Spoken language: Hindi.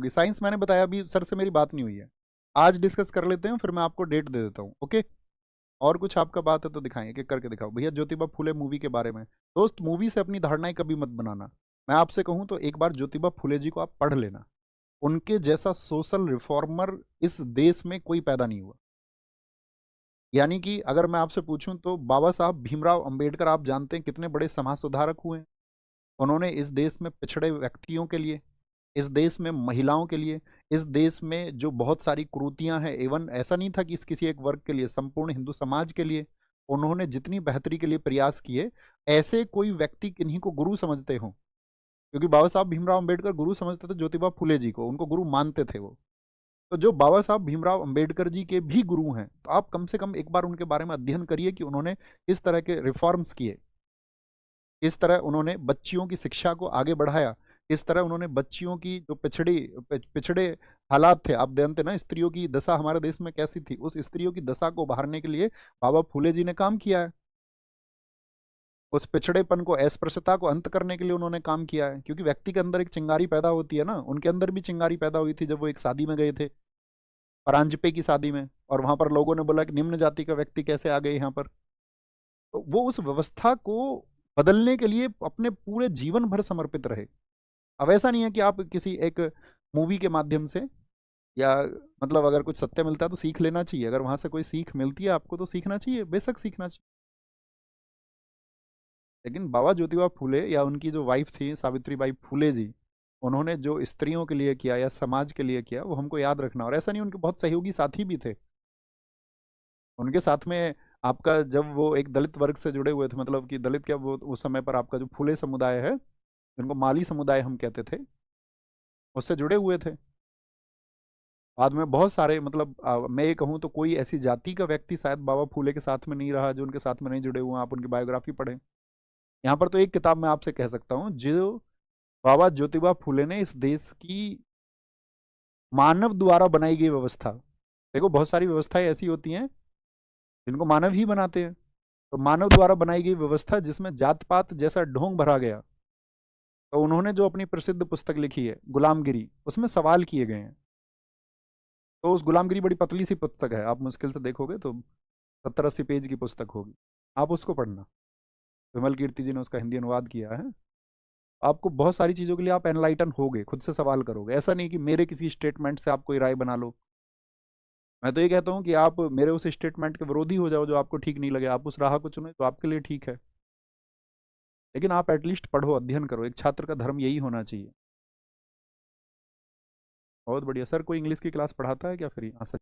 साइंस मैंने बताया, अभी सर से मेरी बात नहीं हुई है, आज डिस्कस कर लेते हैं, फिर मैं आपको डेट दे देता हूँ, ओके। और कुछ आपका बात है तो दिखाएं, कि करके दिखाओ भैया ज्योतिबा फुले मूवी के बारे में। दोस्त, मूवी से अपनी धारणाएं कभी मत बनाना। मैं आपसे कहूं तो एक बार ज्योतिबा फुले जी को आप पढ़ लेना। उनके जैसा सोशल रिफॉर्मर इस देश में कोई पैदा नहीं हुआ। यानी कि अगर मैं आपसे पूछूं तो बाबा साहब भीमराव अंबेडकर, आप जानते हैं कितने बड़े समाज सुधारक हुए हैं। उन्होंने इस देश में पिछड़े व्यक्तियों के लिए, इस देश में महिलाओं के लिए, इस देश में जो बहुत सारी कुरीतियां हैं, एवन ऐसा नहीं था कि इस किसी एक वर्ग के लिए, संपूर्ण हिंदू समाज के लिए उन्होंने जितनी बेहतरी के लिए प्रयास किए, ऐसे कोई व्यक्ति किन्हीं को गुरु समझते हो? क्योंकि बाबा साहब भीमराव अंबेडकर गुरु समझते थे ज्योतिबा फुले जी को, उनको गुरु मानते थे वो। तो जो बाबा साहब भीमराव अंबेडकर जी के भी गुरु हैं, तो आप कम से कम एक बार उनके बारे में अध्ययन करिए कि उन्होंने किस तरह के रिफॉर्म्स किए, किस तरह उन्होंने बच्चियों की शिक्षा को आगे बढ़ाया, किस तरह उन्होंने बच्चियों की जो पिछड़े हालात थे, आप जानते ना स्त्रियों की दशा हमारे देश में कैसी थी, उस स्त्रियों की दशा को उभारने के लिए बाबा फूले जी ने काम किया है। उस पिछड़ेपन को, अस्पृश्यता को अंत करने के लिए उन्होंने काम किया है। क्योंकि व्यक्ति के अंदर एक चिंगारी पैदा होती है ना, उनके अंदर भी चिंगारी पैदा हुई थी जब वो एक शादी में गए थे, परांजपे की शादी में, और वहां पर लोगों ने बोला कि निम्न जाति का व्यक्ति कैसे आ गए यहाँ पर। तो वो उस व्यवस्था को बदलने के लिए अपने पूरे जीवन भर समर्पित रहे। अब ऐसा नहीं है कि आप किसी एक मूवी के माध्यम से, या मतलब अगर कुछ सत्य मिलता है तो सीख लेना चाहिए, अगर वहां से कोई सीख मिलती है आपको तो सीखना चाहिए, बेशक सीखना चाहिए। लेकिन बाबा ज्योतिबा फूले या उनकी जो वाइफ थी सावित्री बाई फूले जी, उन्होंने जो स्त्रियों के लिए किया या समाज के लिए किया वो हमको याद रखना। और ऐसा नहीं, उनके बहुत सहयोगी साथी भी थे उनके साथ में। आपका जब वो एक दलित वर्ग से जुड़े हुए थे, मतलब कि दलित क्या, वो उस समय पर आपका जो फूले समुदाय है, जिनको माली समुदाय हम कहते थे, उससे जुड़े हुए थे। बाद में बहुत सारे, मतलब मैं ये कहूँ तो कोई ऐसी जाति का व्यक्ति शायद बाबा फूले के साथ में नहीं रहा जो उनके साथ में नहीं जुड़े हुए हैं। आप उनकी बायोग्राफी पढ़ें। यहाँ पर तो एक किताब मैं आपसे कह सकता हूँ, जो बाबा ज्योतिबा फूले ने इस देश की मानव द्वारा बनाई गई व्यवस्था, देखो बहुत सारी व्यवस्थाएं ऐसी होती हैं जिनको मानव ही बनाते हैं, तो मानव द्वारा बनाई गई व्यवस्था जिसमें जात पात जैसा ढोंग भरा गया, तो उन्होंने जो अपनी प्रसिद्ध पुस्तक लिखी है गुलामगिरी, उसमें सवाल किए गए हैं। तो उस गुलामगिरी बड़ी पतली सी पुस्तक है, आप मुश्किल से देखोगे तो 70-80 पेज की पुस्तक होगी, आप उसको पढ़ना। विमल कीर्ति जी ने उसका हिंदी अनुवाद किया है। आपको बहुत सारी चीज़ों के लिए आप एनलाइटन होगे, खुद से सवाल करोगे, ऐसा नहीं कि मेरे किसी स्टेटमेंट से आप कोई राय बना लो। मैं तो ये कहता हूँ कि आप मेरे उस स्टेटमेंट के विरोधी हो जाओ जो आपको ठीक नहीं लगे, आप उस राह को चुने तो आपके लिए ठीक है। लेकिन आप एटलीस्ट पढ़ो, अध्ययन करो, एक छात्र का धर्म यही होना चाहिए। बहुत बढ़िया सर, कोई इंग्लिश की क्लास पढ़ाता है क्या फिर यहाँ से?